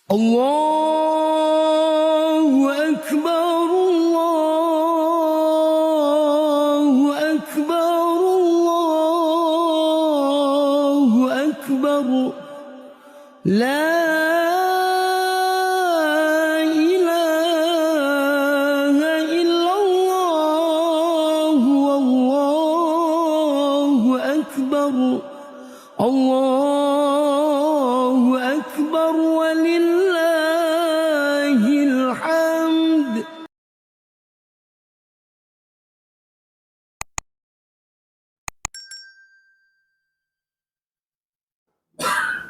Allahu Akbar, Allahu Akbar, Allahu Akbar. La ilaha illallah, Allahu Akbar. Allahu Akbar walillahil hamd.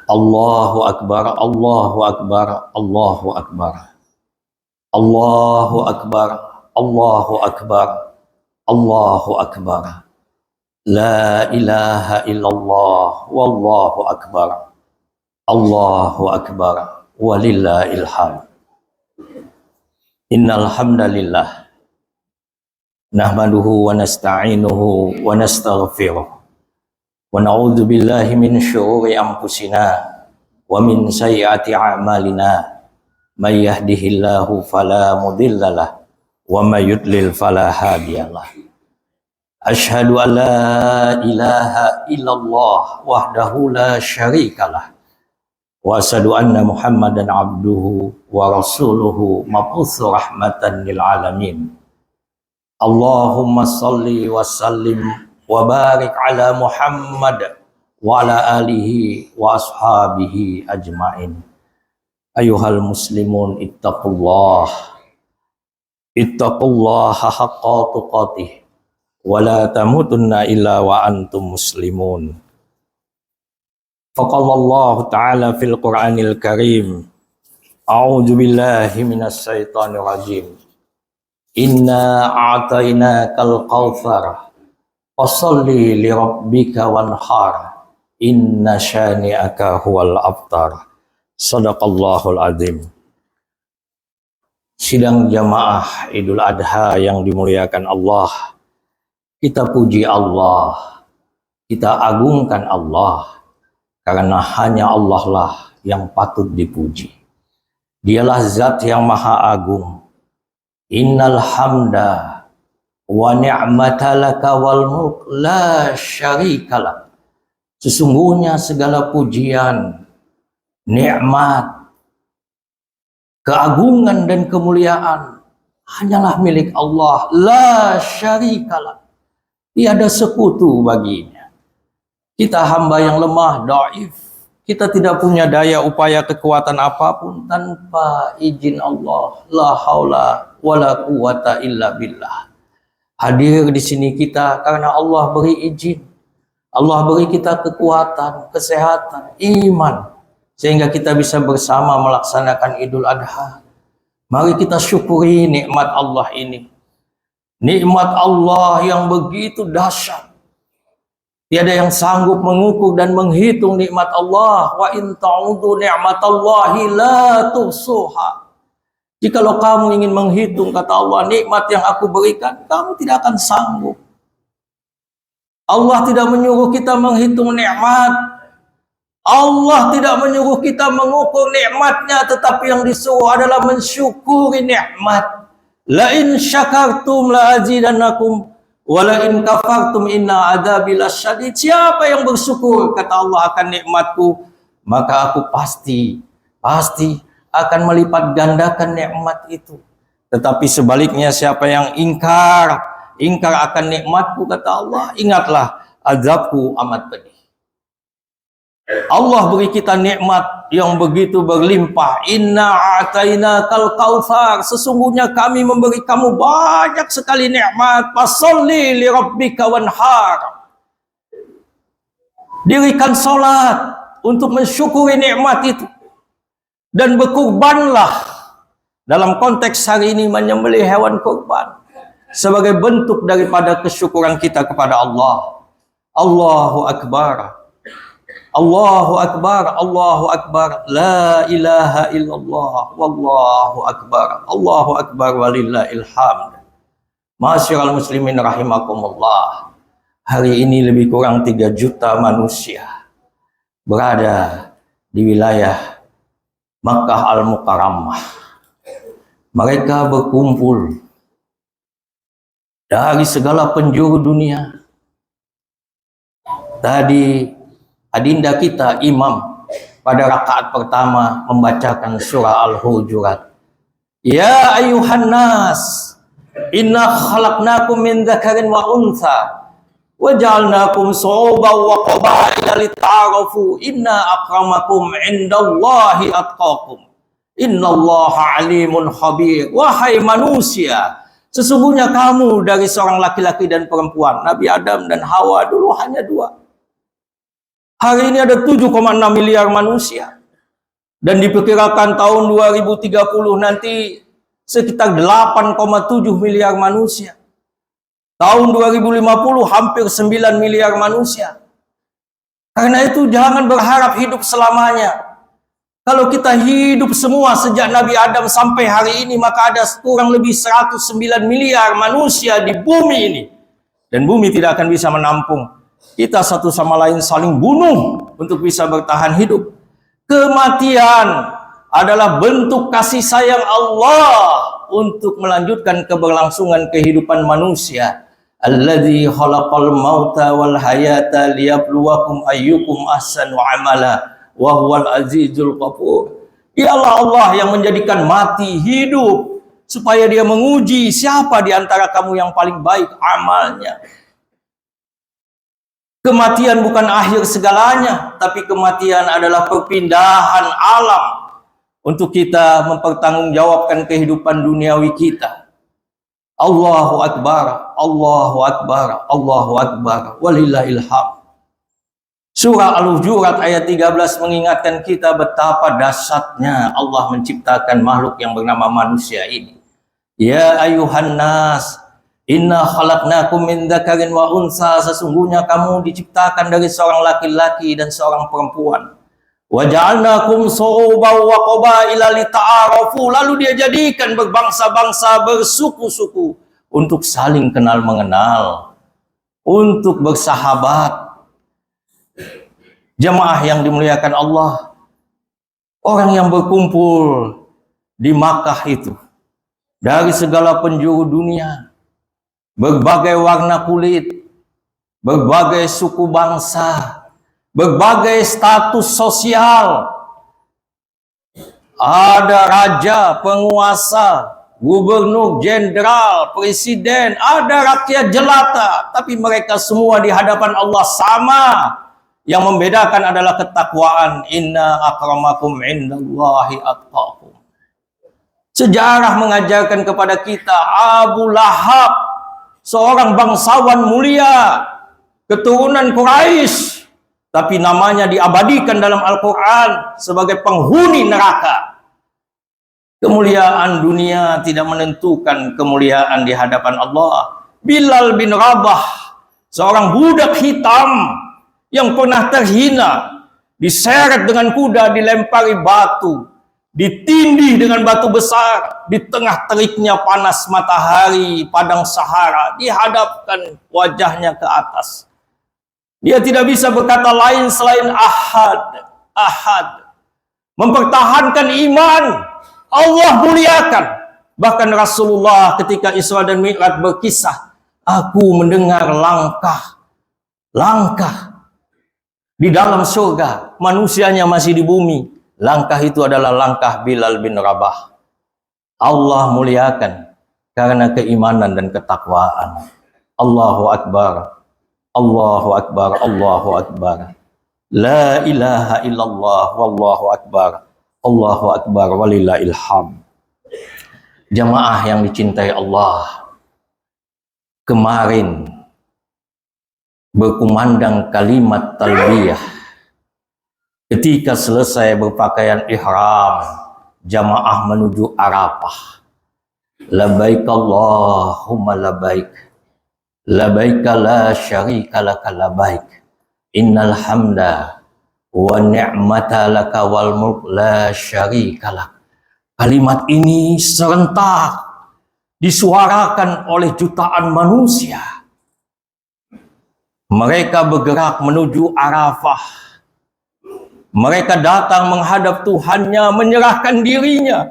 Allahu Akbar, Allahu Akbar, Allahu Akbar. Allahu Akbar, Allahu Akbar, Allahu Akbar. La ilaha illallah, wallahu akbar. Allahu akbar, walillahil hamd. Innal hamdalillah nahmaduhu wa nasta'inuhu wa nastaghfiruh. Wa na'udzu billahi min syururi anfusina wa min sayyiati a'malina. May yahdihillahu fala mudhillalah wa may yudlil fala hadiyalah. Asyhadu an la ilaha illallah wahdahu la syarikalah wa asyhadu anna Muhammadan abduhu wa rasuluhu mab'utsu rahmatan lil alamin. Allahumma shalli wa sallim wa barik ala Muhammad wa ala alihi wa ashabihi ajmain. Ayuhal muslimun ittaqullaha haqqa tuqatih wa la tamutunna illa wa antum muslimun. Faqala Allah Ta'ala fil Qur'anil Karim, a'udzu billahi minas syaitonir rajim. Inna a'tainakal kautsar fasholli li rabbika wanhar inna syani'aka huwal abtar. Shadaqallahul azim. Sidang jamaah Idul Adha yang dimuliakan Allah, kita puji Allah, kita agungkan Allah, karena hanya Allah lah yang patut dipuji. Dialah zat yang maha agung. Innal hamda wa ni'mata laka wal mulk la syarikalah. Sesungguhnya segala pujian, nikmat, keagungan dan kemuliaan hanyalah milik Allah, la syarikalah. Tiada sekutu baginya. Kita hamba yang lemah, dhaif. Kita tidak punya daya upaya kekuatan apapun tanpa izin Allah. La haula wala quwata illa billah. Hadir di sini kita karena Allah beri izin. Allah beri kita kekuatan, kesehatan, iman, sehingga kita bisa bersama melaksanakan Idul Adha. Mari kita syukuri nikmat Allah ini. Nikmat Allah yang begitu dahsyat. Tiada yang sanggup mengukur dan menghitung nikmat Allah. Wa in ta'udu ni'matallahi la tuhsuha. Jikalau kamu ingin menghitung, kata Allah, nikmat yang aku berikan, kamu tidak akan sanggup. Allah tidak menyuruh kita menghitung nikmat. Allah tidak menyuruh kita mengukur nikmatnya, tetapi yang disuruh adalah mensyukuri nikmat. La in syakartum la azidannakum wa la in kafartum inna adzabi lasyadid. Siapa yang bersyukur, kata Allah, akan nikmatku, maka aku pasti akan melipat gandakan nikmat itu. Tetapi sebaliknya, siapa yang ingkar akan nikmatku, kata Allah, ingatlah azabku amat pedih. Allah beri kita nikmat yang begitu berlimpah. Inna a'tainakal kautsar. Sesungguhnya kami memberi kamu banyak sekali nikmat. Fasholli li rabbika wanhar. Dirikan salat untuk mensyukuri nikmat itu. Dan berkurbanlah. Dalam konteks hari ini menyembelih hewan kurban sebagai bentuk daripada kesyukuran kita kepada Allah. Allahu Akbar. Allahu Akbar, Allahu Akbar, la ilaha illallah, wallahu akbar, Allahu Akbar walillahil hamd. Ma'asyiral muslimin rahimakumullah. Hari ini lebih kurang 3 juta manusia berada di wilayah Makkah Al-Mukarramah. Mereka berkumpul dari segala penjuru dunia. Tadi adinda kita imam pada rakaat pertama membacakan surah Al-Hujurat. Ya ayuhan nas, inna khalaqnakum min dzakarin wa untha wa ja'alnakum shu'uban wa qabaila lita'arafu inna akramakum 'indallahi atqakum innallaha 'alimun khabir. Wahai manusia, sesungguhnya kamu dari seorang laki-laki dan perempuan. Nabi Adam dan Hawa dulu hanya dua. Hari ini ada 7,6 miliar manusia. Dan diperkirakan tahun 2030 nanti sekitar 8,7 miliar manusia. Tahun 2050 hampir 9 miliar manusia. Karena itu jangan berharap hidup selamanya. Kalau kita hidup semua sejak Nabi Adam sampai hari ini, maka ada kurang lebih 109 miliar manusia di bumi ini. Dan bumi tidak akan bisa menampung kita satu sama lain saling bunuh untuk bisa bertahan hidup. Kematian adalah bentuk kasih sayang Allah untuk melanjutkan keberlangsungan kehidupan manusia. Alladzi khalaqal mauta wal hayata liyabluwakum ayyukum ahsanu amala wa huwal azizul ghafur. Dialah Allah yang menjadikan mati hidup supaya dia menguji siapa di antara kamu yang paling baik amalnya. Kematian bukan akhir segalanya, tapi kematian adalah perpindahan alam untuk kita mempertanggungjawabkan kehidupan duniawi kita. Allahu Akbar, Allahu Akbar, Allahu Akbar, walillahil hamd. Surah Al-Hujurat ayat 13 mengingatkan kita betapa dahsyatnya Allah menciptakan makhluk yang bernama manusia ini. Ya ayuhan nas, inna khalaqnakum min dzakarin wa unsa, sesungguhnya kamu diciptakan dari seorang laki-laki dan seorang perempuan. Wa ja'alnakum syu'uban wa qabaila lita'arafu, lalu dia jadikan berbangsa-bangsa, bersuku-suku untuk saling kenal mengenal, untuk bersahabat. Jemaah yang dimuliakan Allah, orang yang berkumpul di Makkah itu dari segala penjuru dunia, berbagai warna kulit, berbagai suku bangsa, berbagai status sosial. Ada raja, penguasa, gubernur, jenderal, presiden, ada rakyat jelata, tapi mereka semua di hadapan Allah sama. Yang membedakan adalah ketakwaan. Inna akramakum indallahi atqakum. Sejarah mengajarkan kepada kita Abu Lahab, seorang bangsawan mulia, keturunan Quraisy, tapi namanya diabadikan dalam Al-Quran sebagai penghuni neraka. Kemuliaan dunia tidak menentukan kemuliaan di hadapan Allah. Bilal bin Rabah, seorang budak hitam yang pernah terhina, diseret dengan kuda, dilempari batu, ditindih dengan batu besar, di tengah teriknya panas matahari padang Sahara, dihadapkan wajahnya ke atas. Dia tidak bisa berkata lain selain ahad, ahad. Mempertahankan iman, Allah muliakan. Bahkan Rasulullah ketika Isra dan Mi'raj berkisah, aku mendengar langkah di dalam surga, manusianya masih di bumi. Langkah itu adalah langkah Bilal bin Rabah. Allah muliakan karena keimanan dan ketakwaan. Allahu Akbar, Allahu Akbar, Allahu Akbar. La ilaha illallah, wallahu akbar, Allahu Akbar, walillahil hamd. Jamaah yang dicintai Allah, kemarin berkumandang kalimat talbiyah. Ketika selesai berpakaian ihram, jamaah menuju Arafah. Labbaik Allahumma labbaik, labbaik la syarika laka labbaik, innal hamda wa ni'mata laka wal mulk la syarika lak. Kalimat ini serentak disuarakan oleh jutaan manusia. Mereka bergerak menuju Arafah. Mereka datang menghadap Tuhannya, menyerahkan dirinya.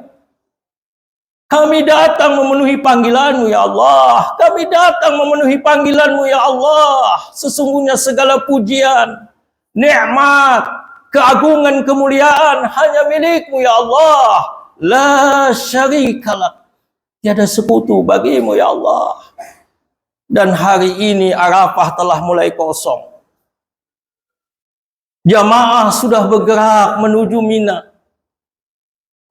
Kami datang memenuhi panggilan-Mu ya Allah. Kami datang memenuhi panggilan-Mu ya Allah. Sesungguhnya segala pujian, nikmat, keagungan, kemuliaan hanya milik-Mu ya Allah. La syarikalah. Tiada sekutu bagi-Mu ya Allah. Dan hari ini Arafah telah mulai kosong. Jamaah sudah bergerak menuju Mina.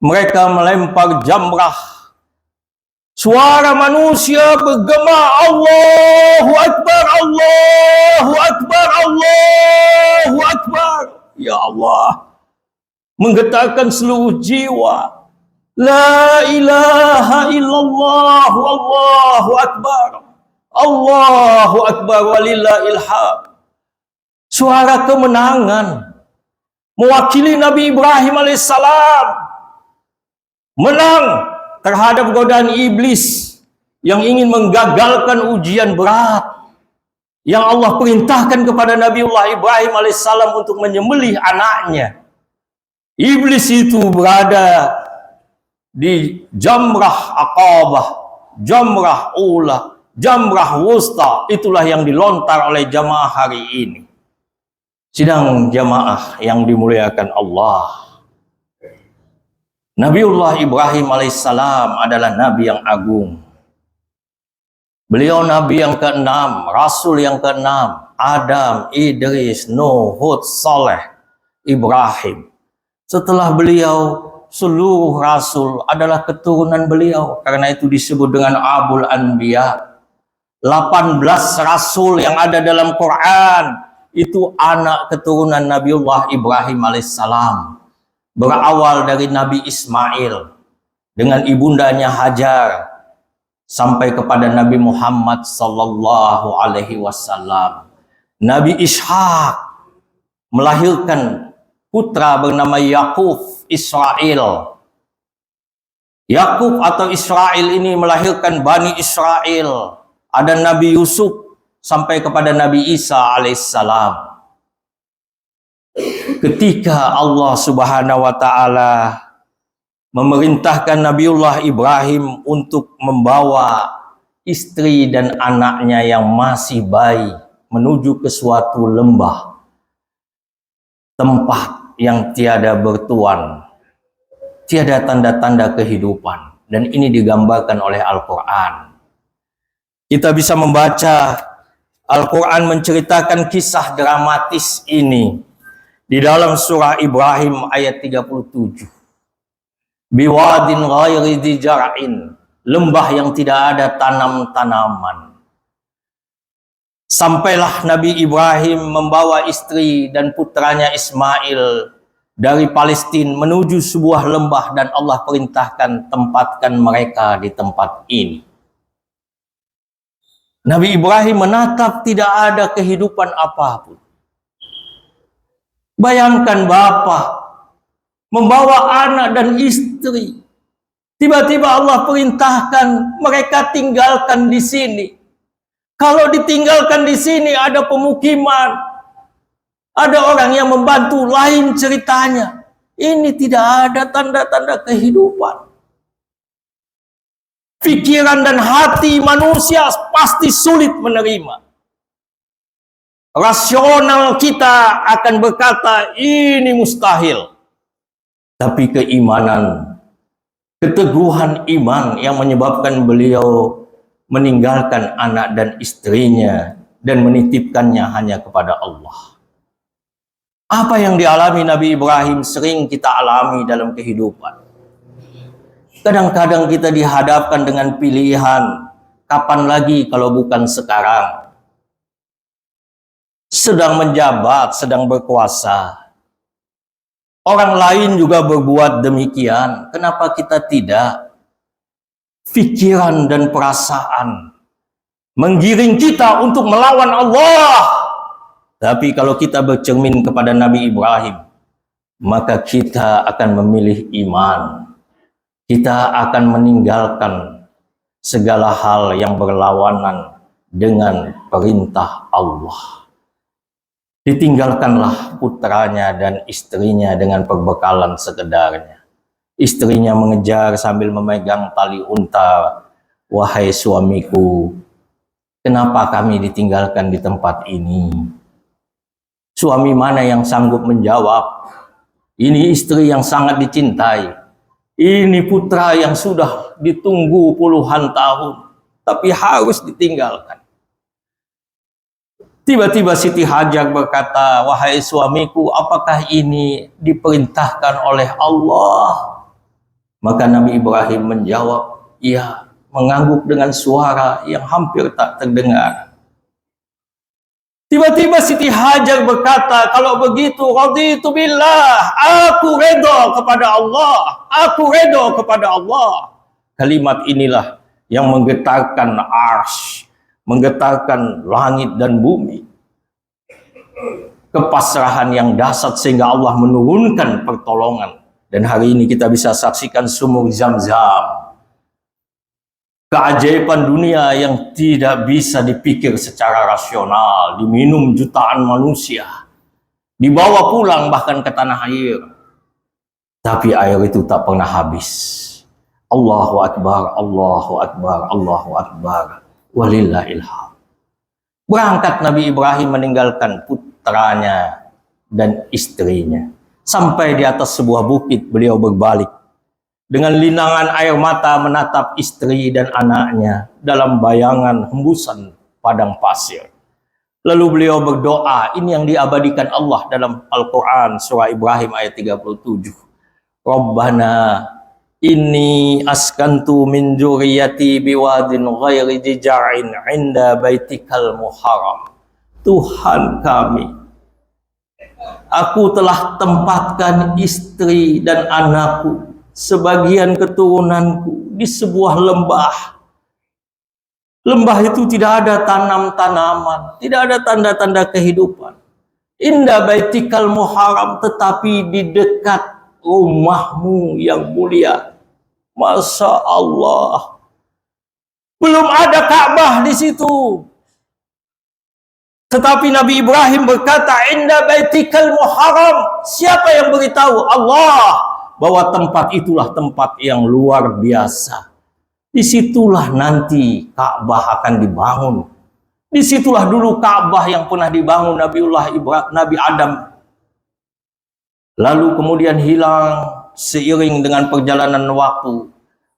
Mereka melempar jamrah. Suara manusia bergema, Allahu Akbar, Allahu Akbar, Allahu Akbar. Ya Allah, menggetarkan seluruh jiwa. La ilaha illallah, Allahu Akbar. Allahu Akbar walillahil hamd. Suara kemenangan mewakili Nabi Ibrahim alaihissalam menang terhadap godaan iblis yang ingin menggagalkan ujian berat yang Allah perintahkan kepada Nabiullah Ibrahim alaihissalam untuk menyembelih anaknya. Iblis itu berada di Jamrah Aqabah, Jamrah Ula, Jamrah Wusta. Itulah yang dilontar oleh jamaah hari ini. Sidang jamaah yang dimuliakan Allah. Nabiullah Ibrahim alaihissalam adalah nabi yang agung. Beliau nabi yang ke-6, rasul yang ke-6. Adam, Idris, Nuh, Hud, Saleh, Ibrahim. Setelah beliau, seluruh rasul adalah keturunan beliau. Karena itu disebut dengan Abul Anbiya. 18 rasul yang ada dalam Quran itu anak keturunan Nabiullah Ibrahim alaihissalam. Berawal dari Nabi Ismail dengan ibundanya Hajar sampai kepada Nabi Muhammad sallallahu alaihi wasallam. Nabi Ishaq melahirkan putra bernama Yakub Israel. Yakub atau Israel ini melahirkan Bani Israel. Ada Nabi Yusuf sampai kepada Nabi Isa alaihissalam. Ketika Allah Subhanahu wa taala memerintahkan Nabiullah Ibrahim untuk membawa istri dan anaknya yang masih bayi menuju ke suatu lembah, tempat yang tiada bertuan, tiada tanda-tanda kehidupan, dan ini digambarkan oleh Al-Quran. Kita bisa membaca Al-Quran menceritakan kisah dramatis ini di dalam surah Ibrahim ayat 37. Biwadin ghairi dzi zar'in, lembah yang tidak ada tanam-tanaman. Sampailah Nabi Ibrahim membawa istri dan putranya Ismail dari Palestina menuju sebuah lembah, dan Allah perintahkan tempatkan mereka di tempat ini. Nabi Ibrahim menatap tidak ada kehidupan apapun. Bayangkan bapak membawa anak dan istri. Tiba-tiba Allah perintahkan mereka tinggalkan di sini. Kalau ditinggalkan di sini ada pemukiman, ada orang yang membantu, lain ceritanya. Ini tidak ada tanda-tanda kehidupan. Pikiran dan hati manusia pasti sulit menerima. Rasional kita akan berkata ini mustahil. Tapi keimanan, keteguhan iman yang menyebabkan beliau meninggalkan anak dan istrinya dan menitipkannya hanya kepada Allah. Apa yang dialami Nabi Ibrahim sering kita alami dalam kehidupan. Kadang-kadang kita dihadapkan dengan pilihan, kapan lagi kalau bukan sekarang? Sedang menjabat, sedang berkuasa. Orang lain juga berbuat demikian. Kenapa kita tidak? Pikiran dan perasaan menggiring kita untuk melawan Allah. Tapi kalau kita bercermin kepada Nabi Ibrahim, maka kita akan memilih iman. Kita akan meninggalkan segala hal yang berlawanan dengan perintah Allah. Ditinggalkanlah putranya dan istrinya dengan perbekalan sekedarnya. Istrinya mengejar sambil memegang tali unta. Wahai suamiku, kenapa kami ditinggalkan di tempat ini? Suami mana yang sanggup menjawab? Ini istri yang sangat dicintai. Ini putra yang sudah ditunggu puluhan tahun, tapi harus ditinggalkan. Tiba-tiba Siti Hajar berkata, wahai suamiku, apakah ini diperintahkan oleh Allah? Maka Nabi Ibrahim menjawab, iya, mengangguk dengan suara yang hampir tak terdengar. Tiba-tiba Siti Hajar berkata, kalau begitu, raditu billah, aku redha kepada Allah, aku redha kepada Allah. Kalimat inilah yang menggetarkan arsy, menggetarkan langit dan bumi. Kepasrahan yang dahsyat sehingga Allah menurunkan pertolongan. Dan hari ini kita bisa saksikan sumur Zam-Zam. Keajaiban dunia yang tidak bisa dipikir secara rasional, diminum jutaan manusia, dibawa pulang bahkan ke tanah air. Tapi air itu tak pernah habis. Allahu Akbar, Allahu Akbar, Allahu Akbar. Walillahil hamd. Berangkat Nabi Ibrahim meninggalkan putranya dan istrinya. Sampai di atas sebuah bukit beliau berbalik. Dengan linangan air mata menatap istri dan anaknya dalam bayangan hembusan padang pasir. Lalu beliau berdoa, ini yang diabadikan Allah dalam Al-Quran surah Ibrahim ayat 37. Rabbana inni askantu min dzurriyyati biwadin ghairi jija'in 'inda baitikal muharram. Tuhan kami, aku telah tempatkan istri dan anakku, sebagian keturunanku di sebuah lembah. Lembah itu tidak ada tanam-tanaman, tidak ada tanda-tanda kehidupan. Inda baitikal muharram, tetapi di dekat rumahmu yang mulia. Masya Allah, belum ada Ka'bah di situ. Tetapi Nabi Ibrahim berkata, inda baitikal muharram. Siapa yang beritahu? Allah, bahwa tempat itulah tempat yang luar biasa. Disitulah nanti Ka'bah akan dibangun. Disitulah dulu Ka'bah yang pernah dibangun Nabi Adam. Lalu kemudian hilang seiring dengan perjalanan waktu.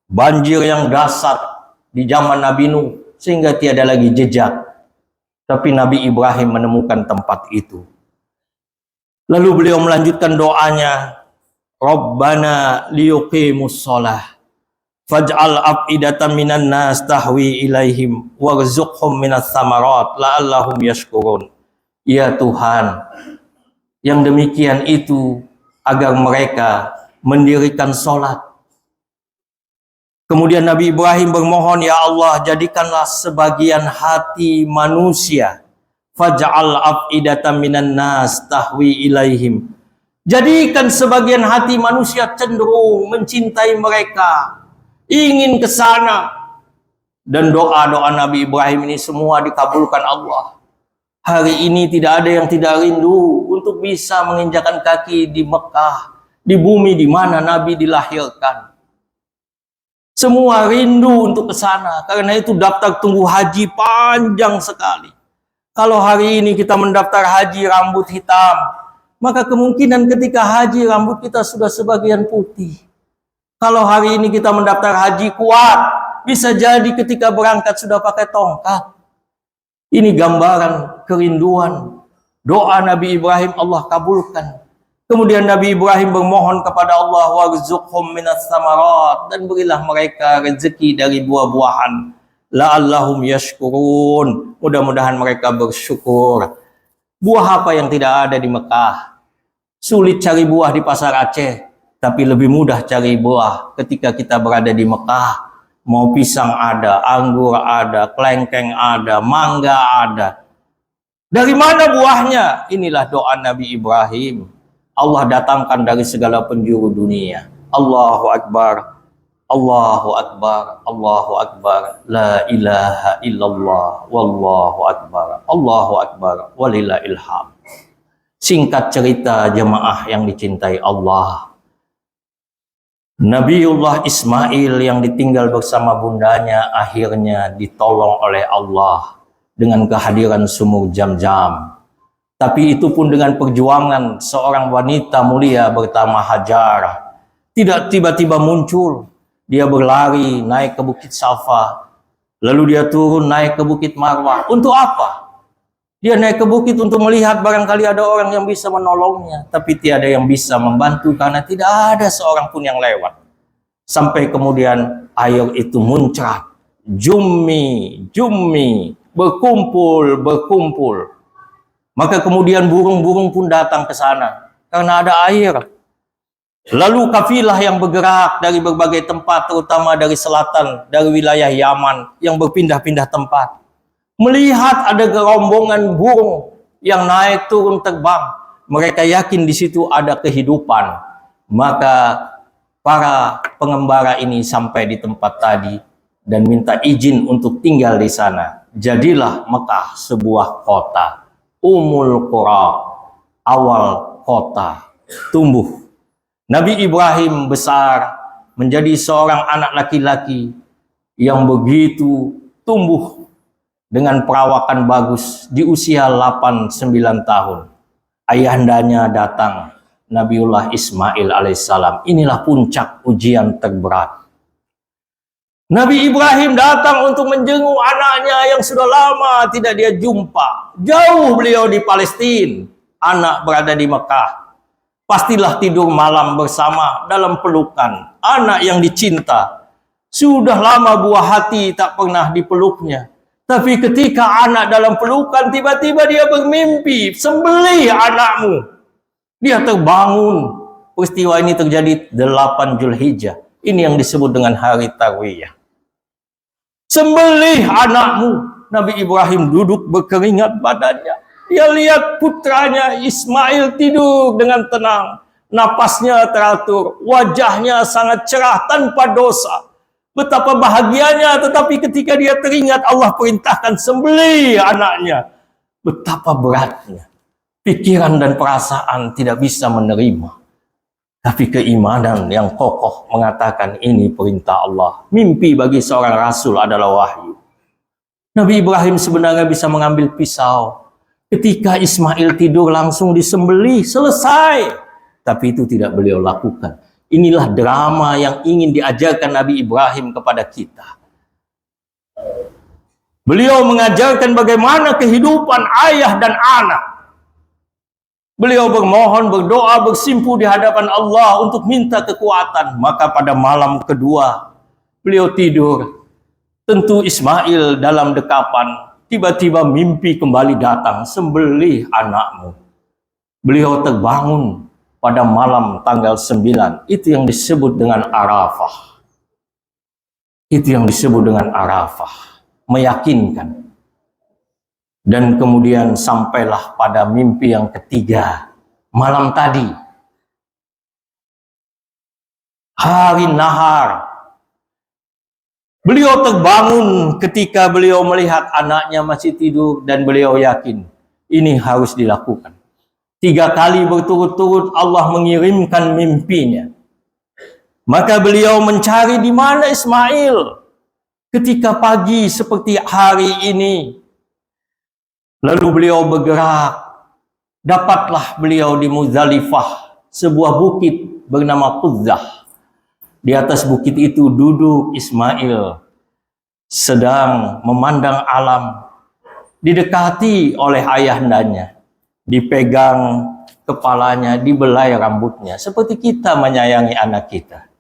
Banjir yang dahsyat di zaman Nabi Nuh sehingga tiada lagi jejak. Tapi Nabi Ibrahim menemukan tempat itu. Lalu beliau melanjutkan doanya, Rabbana liyuqimus shalah faj'al af'idatan minan nas tahwi ilaihim warzuqhum minas samarat la'allahum yashkurun. Ya Tuhan, yang demikian itu agar mereka mendirikan sholat. Kemudian Nabi Ibrahim bermohon, ya Allah, jadikanlah sebagian hati manusia, faj'al af'idatan minan nas tahwi ilaihim. Jadikan sebagian hati manusia cenderung mencintai mereka, ingin ke sana. Dan doa-doa Nabi Ibrahim ini semua dikabulkan Allah. Hari ini tidak ada yang tidak rindu untuk bisa menginjakan kaki di Mekah, di bumi di mana Nabi dilahirkan. Semua rindu untuk ke sana. Karena itu daftar tunggu haji panjang sekali. Kalau hari ini kita mendaftar haji rambut hitam, maka kemungkinan ketika haji rambut kita sudah sebagian putih. Kalau hari ini kita mendaftar haji kuat, bisa jadi ketika berangkat sudah pakai tongkat. Ini gambaran kerinduan. Doa Nabi Ibrahim Allah kabulkan. Kemudian Nabi Ibrahim bermohon kepada Allah, warzuqhum minas samarat, dan berilah mereka rezeki dari buah-buahan, la'allahum yashkurun, mudah-mudahan mereka bersyukur. Buah apa yang tidak ada di Mekah? Sulit cari buah di pasar Aceh, tapi lebih mudah cari buah ketika kita berada di Mekah. Mau pisang ada, anggur ada, kelengkeng ada, mangga ada. Dari mana buahnya? Inilah doa Nabi Ibrahim. Allah datangkan dari segala penjuru dunia. Allahu Akbar, Allahu Akbar, Allahu Akbar, la ilaha illallah, wallahu Akbar, Allahu Akbar, walillahil hamd. Singkat cerita jemaah yang dicintai Allah, Nabiullah Ismail yang ditinggal bersama bundanya akhirnya ditolong oleh Allah dengan kehadiran sumur Zam-Zam. Tapi itu pun dengan perjuangan seorang wanita mulia bernama Hajar. Tidak tiba-tiba muncul. Dia berlari naik ke Bukit Safa. Lalu dia turun naik ke Bukit Marwah. Untuk apa? Dia naik ke bukit untuk melihat barangkali ada orang yang bisa menolongnya. Tapi tiada yang bisa membantu karena tidak ada seorang pun yang lewat. Sampai kemudian air itu muncrat. Jummi, jummi, berkumpul, berkumpul. Maka kemudian burung-burung pun datang ke sana karena ada air. Lalu kafilah yang bergerak dari berbagai tempat, terutama dari selatan, dari wilayah Yaman yang berpindah-pindah tempat, melihat ada gerombongan burung yang naik turun terbang. Mereka yakin di situ ada kehidupan. Maka para pengembara ini sampai di tempat tadi dan minta izin untuk tinggal di sana. Jadilah Mekah sebuah kota. Ummul Qura, awal kota, tumbuh. Nabi Ibrahim besar menjadi seorang anak laki-laki yang begitu tumbuh dengan perawakan bagus di usia 8-9 tahun. Ayahandanya datang, Nabiullah Ismail alaihissalam. Inilah puncak ujian terberat. Nabi Ibrahim datang untuk menjenguk anaknya yang sudah lama tidak dia jumpa. Jauh beliau di Palestina, anak berada di Mekah. Pastilah tidur malam bersama dalam pelukan anak yang dicinta. Sudah lama buah hati tak pernah dipeluknya. Tapi ketika anak dalam pelukan, tiba-tiba dia bermimpi, sembelih anakmu. Dia terbangun. Peristiwa ini terjadi 8 Zulhijjah. Ini yang disebut dengan hari Tarwiyah. Sembelih anakmu. Nabi Ibrahim duduk berkeringat badannya. Dia lihat putranya Ismail tidur dengan tenang. Napasnya teratur. Wajahnya sangat cerah tanpa dosa. Betapa bahagianya, tetapi ketika dia teringat Allah perintahkan sembelih anaknya. Betapa beratnya. Pikiran dan perasaan tidak bisa menerima. Tapi keimanan yang kokoh mengatakan ini perintah Allah. Mimpi bagi seorang rasul adalah wahyu. Nabi Ibrahim sebenarnya bisa mengambil pisau. Ketika Ismail tidur langsung disembelih, selesai. Tapi itu tidak beliau lakukan. Inilah drama yang ingin diajarkan Nabi Ibrahim kepada kita. Beliau mengajarkan bagaimana kehidupan ayah dan anak. Beliau bermohon, berdoa, bersimpuh di hadapan Allah untuk minta kekuatan. Maka pada malam kedua, beliau tidur. Tentu Ismail dalam dekapan, tiba-tiba mimpi kembali datang, sembelih anakmu. Beliau terbangun pada malam tanggal 9. Itu yang disebut dengan Arafah. Itu yang disebut dengan Arafah. Meyakinkan. Dan kemudian sampailah pada mimpi yang ketiga. Malam tadi. Hari nahar. Beliau terbangun ketika beliau melihat anaknya masih tidur. Dan beliau yakin ini harus dilakukan. 3 kali berturut-turut Allah mengirimkan mimpinya. Maka beliau mencari di mana Ismail. Ketika pagi seperti hari ini. Lalu beliau bergerak. Dapatlah beliau di Muzdalifah, sebuah bukit bernama Qudzah. Di atas bukit itu duduk Ismail. Sedang memandang alam. Didekati oleh ayahandanya. Dipegang kepalanya, dibelai rambutnya. Seperti kita menyayangi anak kita.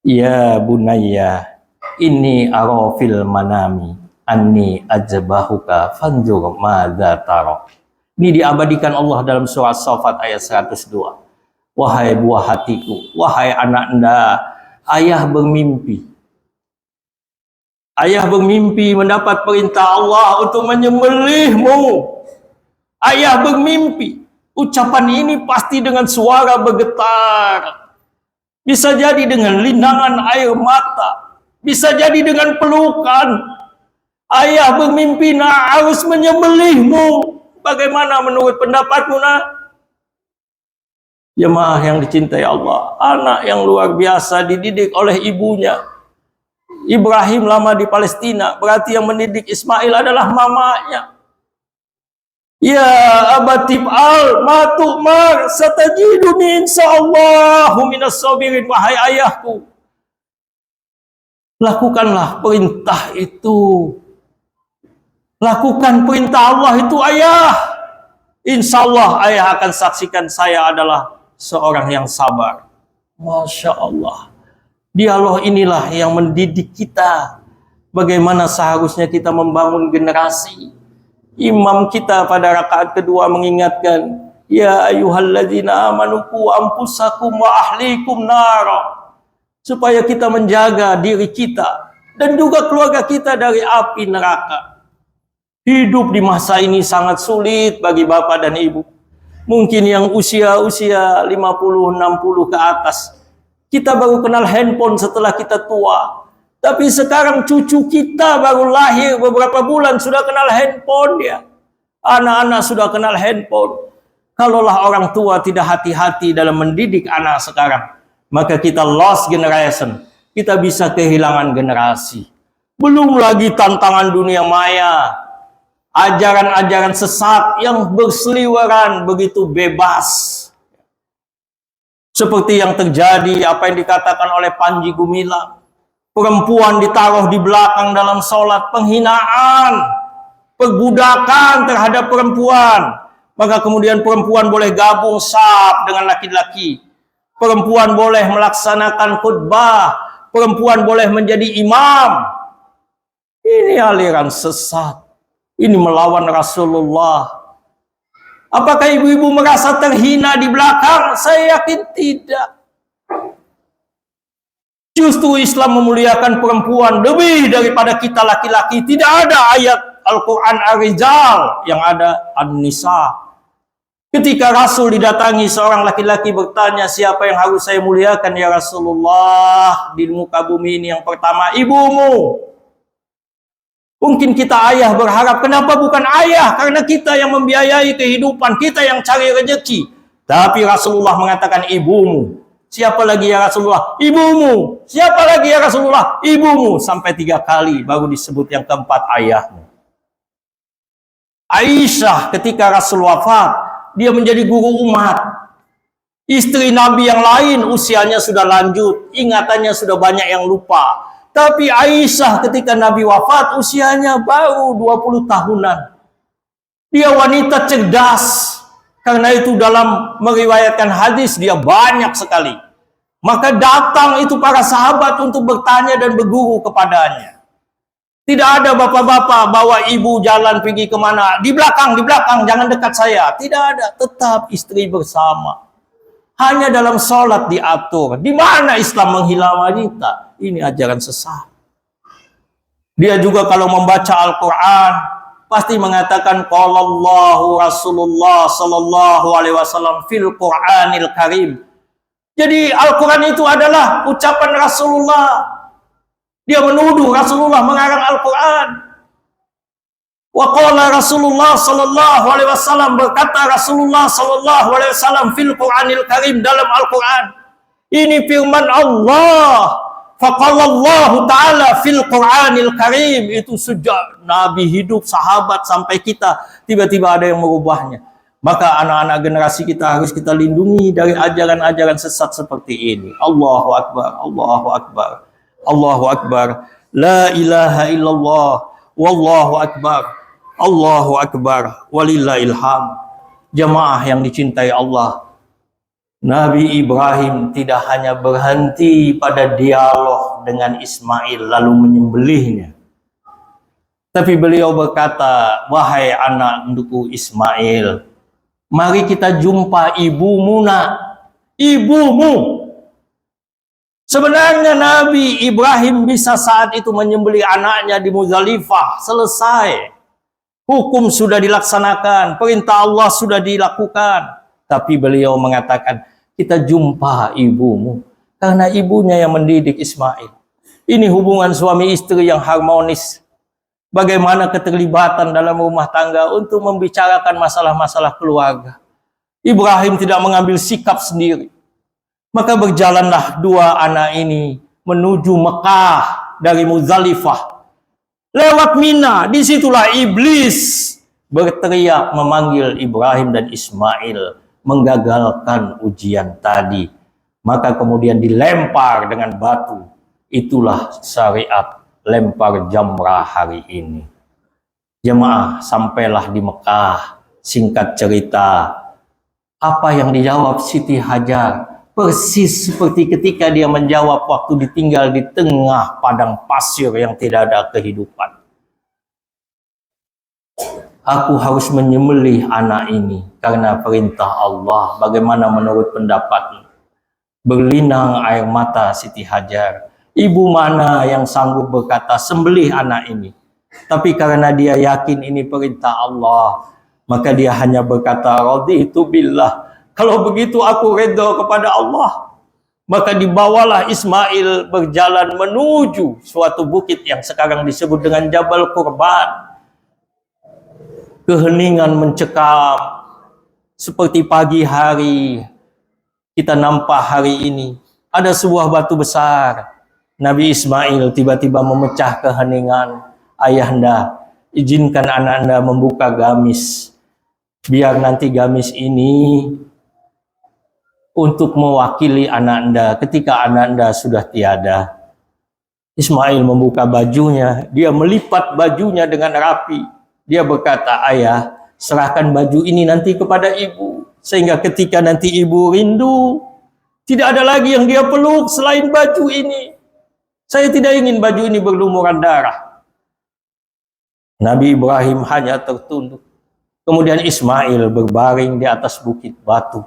Ya bunayya, inni ara fil manami anni ajbahuka fanzur madza tara. Ini diabadikan Allah dalam surat Shafat ayat 102. Wahai buah hatiku, wahai anak anda, ayah bermimpi. Ayah bermimpi mendapat perintah Allah untuk menyembelihmu. Ayah bermimpi. Ucapan ini pasti dengan suara bergetar. Bisa jadi dengan linangan air mata. Bisa jadi dengan pelukan. Ayah bermimpi nak harus menyembelihmu. Bagaimana menurut pendapatmu nak? Jemaah yang dicintai Allah, anak yang luar biasa dididik oleh ibunya. Ibrahim lama di Palestina, berarti yang mendidik Ismail adalah mamanya. Ya abatif al matukmar satajiduni insyaallahu minas sabirin. Wahai ayahku, lakukanlah perintah itu. Lakukan perintah Allah itu ayah. Insya Allah ayah akan saksikan saya adalah seorang yang sabar. Masya Allah. Dialog inilah yang mendidik kita. Bagaimana seharusnya kita membangun generasi. Imam kita pada rakaat kedua mengingatkan, ya ayyuhalladzina amanu qu anfusakum wa ahlikum nara. Supaya kita menjaga diri kita dan juga keluarga kita dari api neraka. Hidup di masa ini sangat sulit bagi bapak dan ibu. Mungkin yang usia-usia 50-60 ke atas, kita baru kenal handphone setelah kita tua. Tapi sekarang cucu kita baru lahir beberapa bulan sudah kenal handphone dia. Anak-anak sudah kenal handphone. Kalaulah orang tua tidak hati-hati dalam mendidik anak sekarang, maka kita lost generation. Kita bisa kehilangan generasi. Belum lagi tantangan dunia maya. Ajaran-ajaran sesat yang berseliweran begitu bebas. Seperti yang terjadi, apa yang dikatakan oleh Panji Gumilang. Perempuan ditaruh di belakang dalam sholat, penghinaan, perbudakan terhadap perempuan. Maka kemudian perempuan boleh gabung saf dengan laki-laki. Perempuan boleh melaksanakan khutbah. Perempuan boleh menjadi imam. Ini aliran sesat. Ini melawan Rasulullah. Apakah ibu-ibu merasa terhina di belakang? Saya yakin tidak. Justru Islam memuliakan perempuan lebih daripada kita laki-laki. Tidak ada ayat Al-Quran Ar-Rijal, yang ada An-Nisa. Ketika Rasul didatangi seorang laki-laki bertanya, siapa yang harus saya muliakan ya Rasulullah di muka bumi ini? Yang pertama, ibumu. Mungkin kita ayah berharap, kenapa bukan ayah? Karena kita yang membiayai kehidupan, kita yang cari rezeki. Tapi Rasulullah mengatakan ibumu. Siapa lagi ya Rasulullah? Ibumu. Siapa lagi ya Rasulullah? Ibumu. Sampai 3 kali baru disebut yang keempat ayahmu. Aisyah ketika Rasul wafat, dia menjadi guru umat. Istri Nabi yang lain usianya sudah lanjut, ingatannya sudah banyak yang lupa. Tapi Aisyah ketika Nabi wafat usianya baru 20 tahunan. Dia wanita cerdas. Karena itu dalam meriwayatkan hadis dia banyak sekali. Maka datang itu para sahabat untuk bertanya dan berguru kepadanya. Tidak ada bapak-bapak bawa ibu jalan pergi kemana. Di belakang, jangan dekat saya. Tidak ada, tetap istri bersama. Hanya dalam sholat diatur. Di mana Islam menghina wanita? Ini ajaran sesat. Dia juga kalau membaca Al-Quran pasti mengatakan qala Allahu Rasulullah sallallahu alaihi wasallam fil Qur'anil Karim. Jadi Al-Quran itu adalah ucapan Rasulullah. Dia menuduh Rasulullah mengarang Al-Quran. Wa qala Rasulullah sallallahu alaihi wasallam, berkata Rasulullah sallallahu alaihi wasallam fil Qur'anil Karim, dalam Al-Quran. Ini firman Allah. Faqalallahu ta'ala fil Qur'anil Karim. Itu sejak Nabi hidup, sahabat, sampai kita. Tiba-tiba ada yang merubahnya. Maka anak-anak generasi kita harus kita lindungi dari ajaran-ajaran sesat seperti ini. Allahu Akbar, Allahu Akbar, Allahu Akbar. La ilaha illallah, wallahu akbar, Allahu Akbar, walillahil hamd. Jamaah yang dicintai Allah, Nabi Ibrahim tidak hanya berhenti pada dialog dengan Ismail lalu menyembelihnya. Tapi beliau berkata, wahai anakku Ismail, mari kita jumpa ibumu nak. Ibumu. Sebenarnya Nabi Ibrahim bisa saat itu menyembelih anaknya di Muzdalifah. Selesai. Hukum sudah dilaksanakan. Perintah Allah sudah dilakukan. Tapi beliau mengatakan, kita jumpa ibumu. Karena ibunya yang mendidik Ismail. Ini hubungan suami istri yang harmonis. Bagaimana keterlibatan dalam rumah tangga untuk membicarakan masalah-masalah keluarga. Ibrahim tidak mengambil sikap sendiri. Maka berjalanlah dua anak ini menuju Mekah dari Muzdalifah. Lewat Mina, disitulah iblis berteriak memanggil Ibrahim dan Ismail, menggagalkan ujian tadi. Maka kemudian dilempar dengan batu. Itulah syariat lempar jamrah hari ini. Jemaah, sampailah di Mekah. Singkat cerita, apa yang dijawab Siti Hajar persis seperti ketika dia menjawab waktu ditinggal di tengah padang pasir yang tidak ada kehidupan. Aku harus menyembelih anak ini karena perintah Allah. Bagaimana menurut pendapatmu? Berlinang air mata Siti Hajar. Ibu mana yang sanggup berkata sembelih anak ini? Tapi karena dia yakin ini perintah Allah, maka dia hanya berkata raditu billah. Kalau begitu aku redha kepada Allah. Maka dibawalah Ismail berjalan menuju suatu bukit yang sekarang disebut dengan Jabal Qurban. Keheningan mencekam seperti pagi hari kita nampak hari ini. Ada sebuah batu besar. Nabi Ismail tiba-tiba memecah keheningan. Ayahanda, izinkan anak anda membuka gamis. Biar nanti gamis ini untuk mewakili anak anda ketika anak anda sudah tiada. Ismail membuka bajunya. Dia melipat bajunya dengan rapi. Dia berkata, ayah, serahkan baju ini nanti kepada ibu. Sehingga ketika nanti ibu rindu, tidak ada lagi yang dia peluk selain baju ini. Saya tidak ingin baju ini berlumuran darah. Nabi Ibrahim hanya tertunduk. Kemudian Ismail berbaring di atas bukit batu.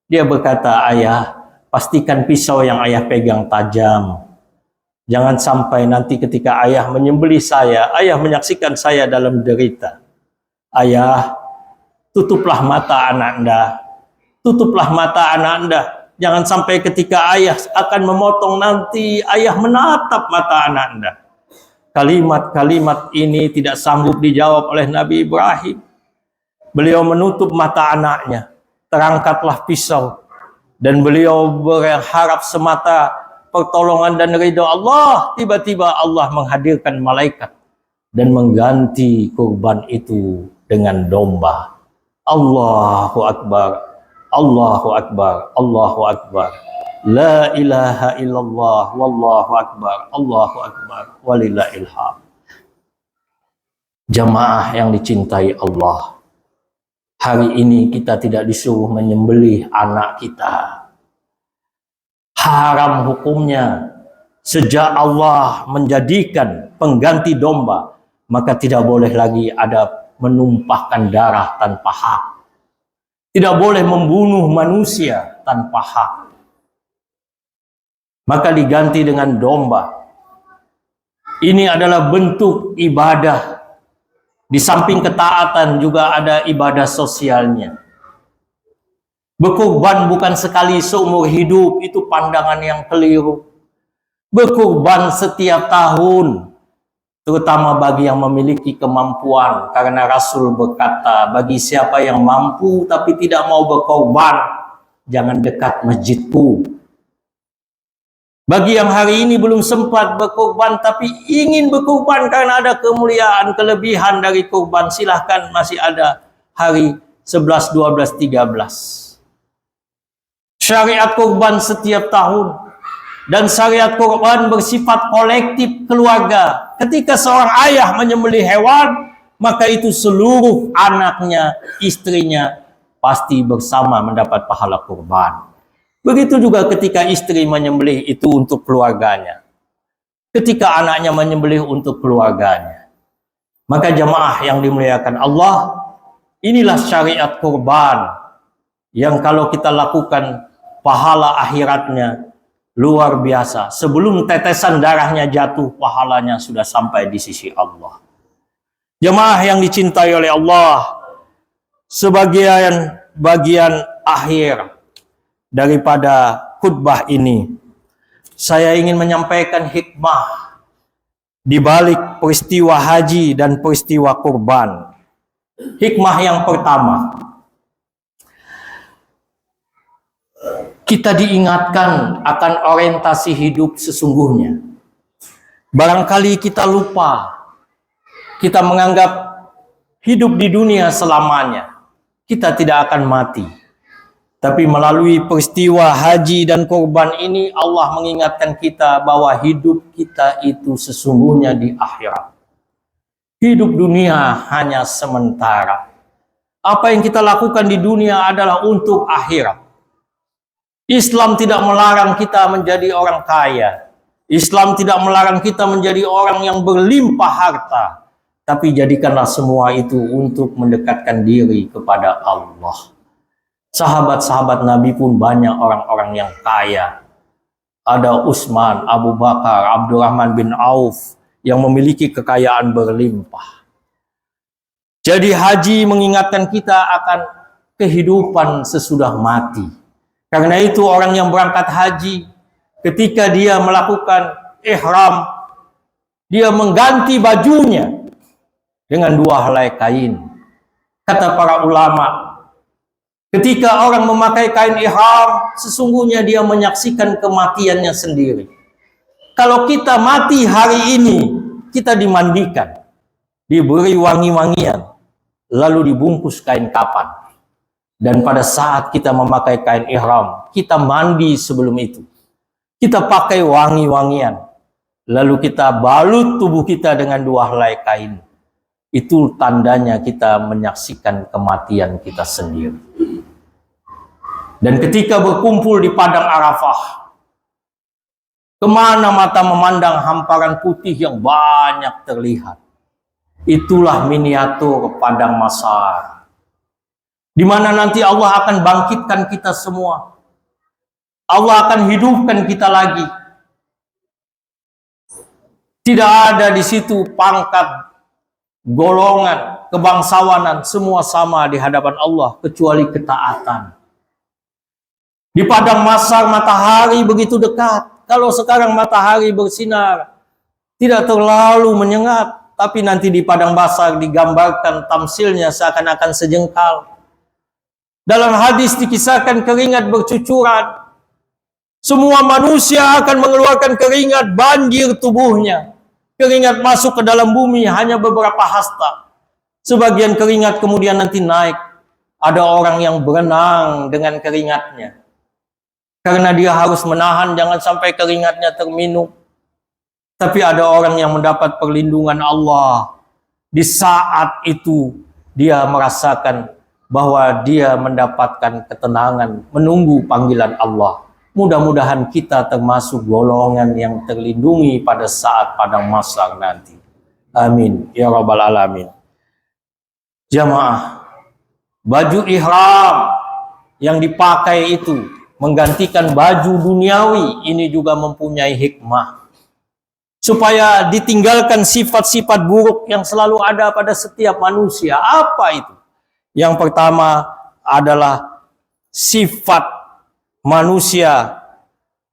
Dia berkata, ayah, pastikan pisau yang ayah pegang tajam. Jangan sampai nanti ketika ayah menyembelih saya, ayah menyaksikan saya dalam derita. Ayah, tutuplah mata anak anda. Tutuplah mata anak anda. Jangan sampai ketika ayah akan memotong nanti, ayah menatap mata anak anda. Kalimat-kalimat ini tidak sanggup dijawab oleh Nabi Ibrahim. Beliau menutup mata anaknya. Terangkatlah pisau. Dan beliau berharap semata pertolongan dan ridha Allah. Tiba-tiba Allah menghadirkan malaikat dan mengganti kurban itu dengan domba. Allahu Akbar, Allahu Akbar, Allahu Akbar. La ilaha illallah, wallahu akbar, Allahu akbar, walillahil hamd. Jamaah yang dicintai Allah, hari ini kita tidak disuruh menyembelih anak kita. Haram hukumnya. Sejak Allah menjadikan pengganti domba, maka tidak boleh lagi ada menumpahkan darah tanpa hak. Tidak boleh membunuh manusia tanpa hak. Maka diganti dengan domba. Ini adalah bentuk ibadah. Di samping ketaatan juga ada ibadah sosialnya. Berkurban bukan sekali seumur hidup, itu pandangan yang keliru. Berkurban setiap tahun, terutama bagi yang memiliki kemampuan. Karena Rasul berkata, bagi siapa yang mampu tapi tidak mau berkorban, jangan dekat masjidku. Bagi yang hari ini belum sempat berkorban tapi ingin berkorban karena ada kemuliaan, kelebihan dari korban, silahkan, masih ada hari 11, 12, 13. Syariat korban setiap tahun. Dan syariat korban bersifat kolektif keluarga. Ketika seorang ayah menyembelih hewan, maka itu seluruh anaknya, istrinya pasti bersama mendapat pahala korban. Begitu juga ketika istri menyembelih itu untuk keluarganya. Ketika anaknya menyembelih untuk keluarganya. Maka jamaah yang dimuliakan Allah, inilah syariat korban yang kalau kita lakukan pahala akhiratnya luar biasa. Sebelum tetesan darahnya jatuh, pahalanya sudah sampai di sisi Allah. Jemaah yang dicintai oleh Allah, sebagian bagian akhir daripada khutbah ini, saya ingin menyampaikan hikmah di balik peristiwa haji dan peristiwa kurban. Hikmah yang pertama, kita diingatkan akan orientasi hidup sesungguhnya. Barangkali kita lupa, kita menganggap hidup di dunia selamanya, kita tidak akan mati. Tapi melalui peristiwa haji dan kurban ini, Allah mengingatkan kita bahwa hidup kita itu sesungguhnya di akhirat. Hidup dunia hanya sementara. Apa yang kita lakukan di dunia adalah untuk akhirat. Islam tidak melarang kita menjadi orang kaya. Islam tidak melarang kita menjadi orang yang berlimpah harta. Tapi jadikanlah semua itu untuk mendekatkan diri kepada Allah. Sahabat-sahabat Nabi pun banyak orang-orang yang kaya. Ada Utsman, Abu Bakar, Abdurrahman bin Auf yang memiliki kekayaan berlimpah. Jadi haji mengingatkan kita akan kehidupan sesudah mati. Karena itu orang yang berangkat haji, ketika dia melakukan ihram, dia mengganti bajunya dengan 2 helai kain. Kata para ulama, ketika orang memakai kain ihram, sesungguhnya dia menyaksikan kematiannya sendiri. Kalau kita mati hari ini, kita dimandikan, diberi wangi-wangian, lalu dibungkus kain kapan. Dan pada saat kita memakai kain ihram, kita mandi sebelum itu. Kita pakai wangi-wangian, lalu kita balut tubuh kita dengan 2 helai kain. Itu tandanya kita menyaksikan kematian kita sendiri. Dan ketika berkumpul di padang Arafah, kemana mata memandang hamparan putih yang banyak terlihat. Itulah miniatur padang mahsyar, di mana nanti Allah akan bangkitkan kita semua. Allah akan hidupkan kita lagi. Tidak ada di situ pangkat, golongan, kebangsawanan, semua sama di hadapan Allah kecuali ketaatan. Di padang mahsyar matahari begitu dekat. Kalau sekarang matahari bersinar, tidak terlalu menyengat, tapi nanti di padang mahsyar digambarkan tamsilnya seakan-akan sejengkal. Dalam hadis dikisahkan keringat bercucuran. Semua manusia akan mengeluarkan keringat, banjir tubuhnya. Keringat masuk ke dalam bumi hanya beberapa hasta. Sebagian keringat kemudian nanti naik. Ada orang yang berenang dengan keringatnya. Karena dia harus menahan jangan sampai keringatnya terminum. Tapi ada orang yang mendapat perlindungan Allah. Di saat itu dia merasakan bahwa dia mendapatkan ketenangan, menunggu panggilan Allah. Mudah-mudahan kita termasuk golongan yang terlindungi pada saat padang mahsyar nanti. Amin ya rabbal alamin. Jamaah, baju ihram yang dipakai itu menggantikan baju duniawi, ini juga mempunyai hikmah. Supaya ditinggalkan sifat-sifat buruk yang selalu ada pada setiap manusia. Apa itu? Yang pertama adalah sifat manusia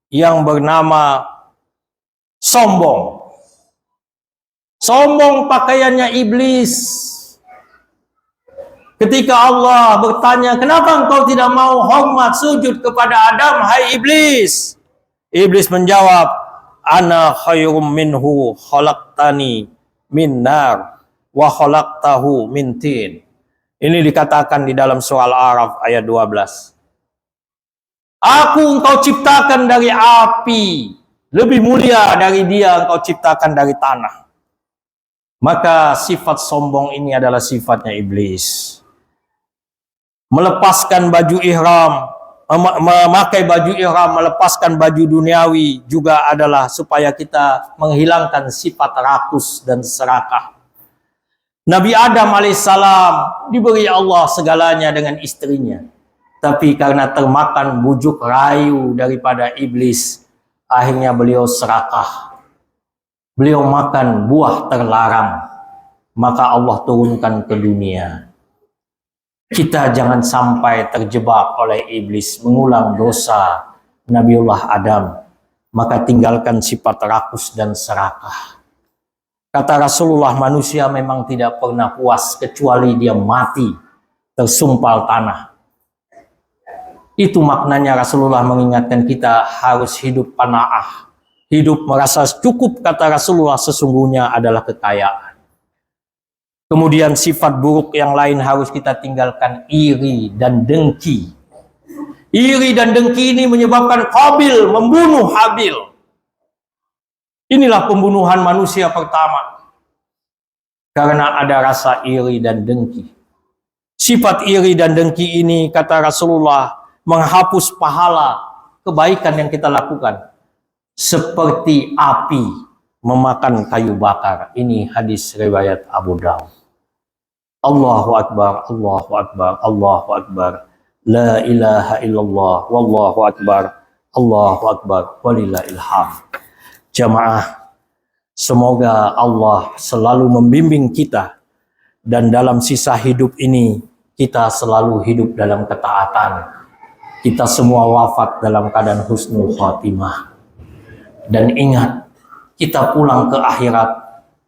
yang bernama sombong. Sombong pakaiannya iblis. Ketika Allah bertanya, kenapa engkau tidak mau hormat sujud kepada Adam, hai iblis? Iblis menjawab, ana khairum minhu khalaqtani min nar wa khalaqtahu min tin. Ini dikatakan di dalam surah Al-A'raf ayat 12. Aku engkau ciptakan dari api, lebih mulia dari dia engkau ciptakan dari tanah. Maka sifat sombong ini adalah sifatnya iblis. Melepaskan baju ihram, memakai baju ihram, melepaskan baju duniawi juga adalah supaya kita menghilangkan sifat rakus dan serakah. Nabi Adam alaihissalam diberi Allah segalanya dengan istrinya. Tapi karena termakan bujuk rayu daripada iblis, akhirnya beliau serakah. Beliau makan buah terlarang. Maka Allah turunkan ke dunia. Kita jangan sampai terjebak oleh iblis, mengulang dosa Nabiullah Adam. Maka tinggalkan sifat rakus dan serakah. Kata Rasulullah, manusia memang tidak pernah puas kecuali dia mati tersumpal tanah. Itu maknanya Rasulullah mengingatkan kita harus hidup qanaah. Hidup merasa cukup, kata Rasulullah, sesungguhnya adalah kekayaan. Kemudian sifat buruk yang lain harus kita tinggalkan, iri dan dengki. Iri dan dengki ini menyebabkan Qabil membunuh Habil. Inilah pembunuhan manusia pertama. Karena ada rasa iri dan dengki. Sifat iri dan dengki ini, kata Rasulullah, menghapus pahala kebaikan yang kita lakukan. Seperti api memakan kayu bakar. Ini hadis riwayat Abu Dawud. Allahu Akbar, Allahu Akbar, Allahu Akbar. La ilaha illallah, wallahu akbar, Allahu akbar, walillahil hamd. Jamaah, semoga Allah selalu membimbing kita dan dalam sisa hidup ini kita selalu hidup dalam ketaatan. Kita semua wafat dalam keadaan husnul khatimah. Dan ingat, kita pulang ke akhirat,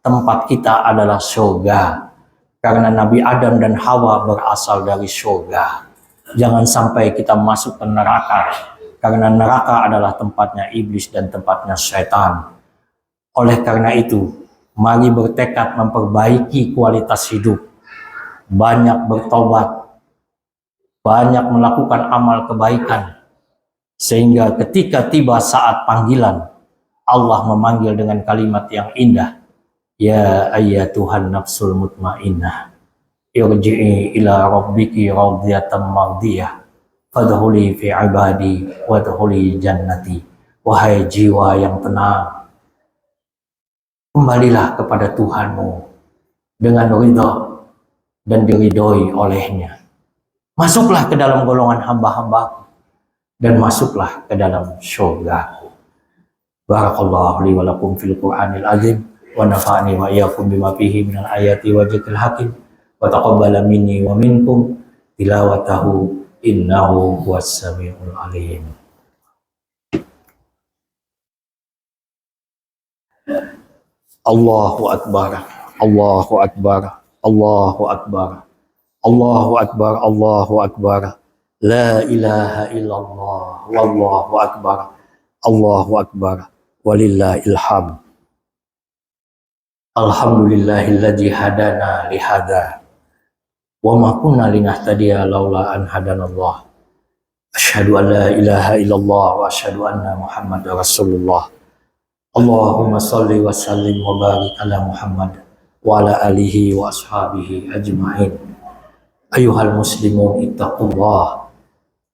tempat kita adalah surga. Karena Nabi Adam dan Hawa berasal dari surga. Jangan sampai kita masuk ke neraka, karena neraka adalah tempatnya iblis dan tempatnya syaitan. Oleh karena itu, mari bertekad memperbaiki kualitas hidup, banyak bertobat, banyak melakukan amal kebaikan, sehingga ketika tiba saat panggilan, Allah memanggil dengan kalimat yang indah, ya ayyatuhan nafsul mutmainnah, irji'i ila rabbiki radiyatan mardiyah, fadkhuli fi ibadi wadkhuli jannati. Wahai jiwa yang tenang, kembalilah kepada Tuhanmu dengan ridha dan diridhoi olehnya. Masuklah ke dalam golongan hamba-hambaku dan masuklah ke dalam syurgaku. Barakallahu li wa lakum fil Qur'anil azim wa nafa'ani wa iyyakum bima fihi minal ayati wa dzikril hakim. Wa taqabbala minni wa minkum tilawatahu innahu huwas samiul alim. Allahu akbar, Allahu akbar, Allahu akbar, Allahu akbar, Allahu akbar. La ilaha illallah, wallahu akbar, Allahu akbar, walillahil hamd. Alhamdulillahilladzi hadana li hadza wa ma kunna linahtadiya laula an hadanallah. Asyhadu an la ilaha illallah wa asyhadu anna Muhammadar Rasulullah. Allahumma shalli wa sallim wa barik ala Muhammad wa ala alihi wa ashabihi ajma'in. Ayuhal muslimun ittaqullah,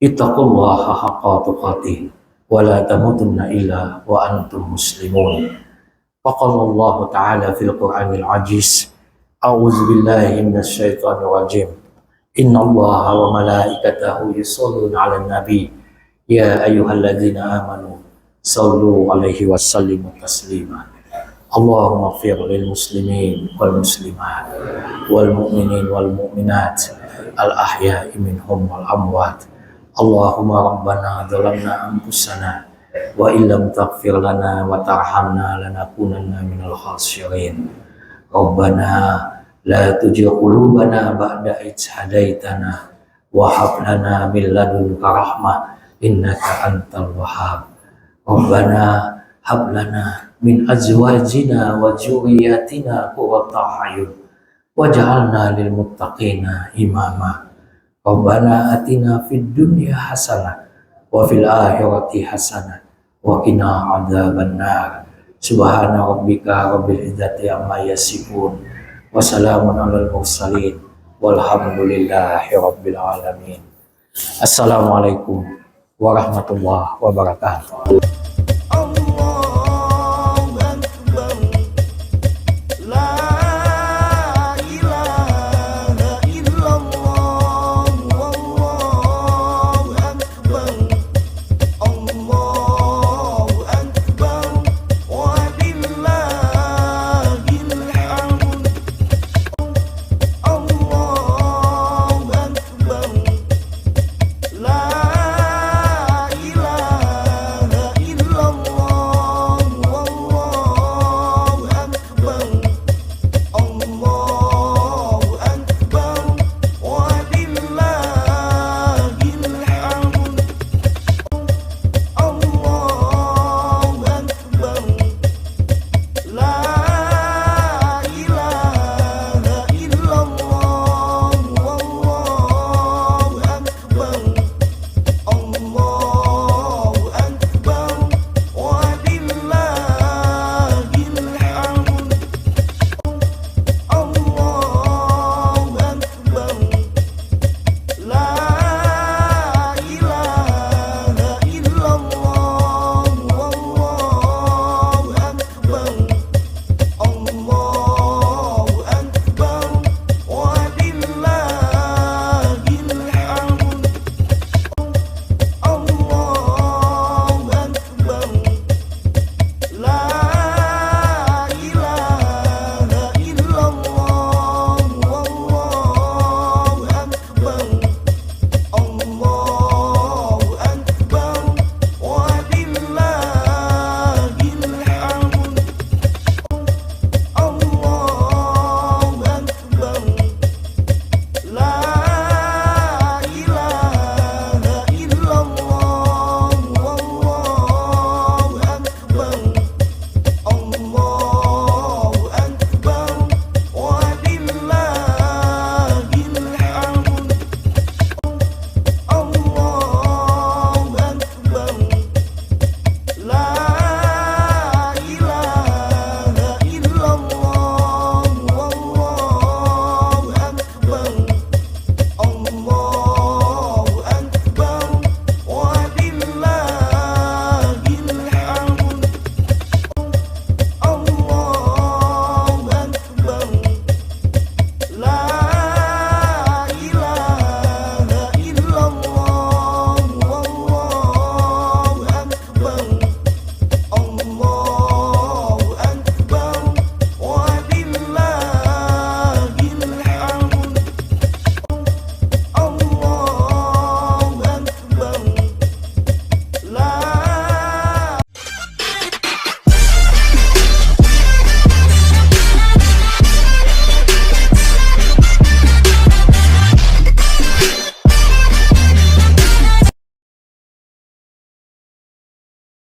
ittaqullaha haqqa tuqatih wa la tamutunna illa wa antum muslimun. Faqala Allah Ta'ala fil Qur'anil ajiz, a'udzu billahi minasy syaithanir rajim. Innallaha wa malaikatahu yusholluna 'alan nabi ya ayyuhalladzina amanu sallu 'alaihi wa sallimu taslima. Allahumma ighfir lil muslimin wal muslimat wal mu'minin wal mu'minat al ahya'i minhum wal amwat. Allahumma rabbana dzalamna anfusana wa illam taghfir lana wa tarhamna lanakunanna minal khasirin. Rabbana la tujigh qulubana ba'da idh hadaitana wa hab lana min ladunka rahmah innaka antal wahhab. Rabbana hab lana min azwajina wa dzurriyyatina qurrata a'yun waj'alna lil muttaqina imama. Rabbana atina fid dunya hasanah wa fil akhirati hasanah wa qina adzabannar. Subhana rabbika rabbil izzati amma yasifun wa salamun alal mursalin walhamdulillahi rabbil alamin. Assalamualaikum warahmatullahi wabarakatuh.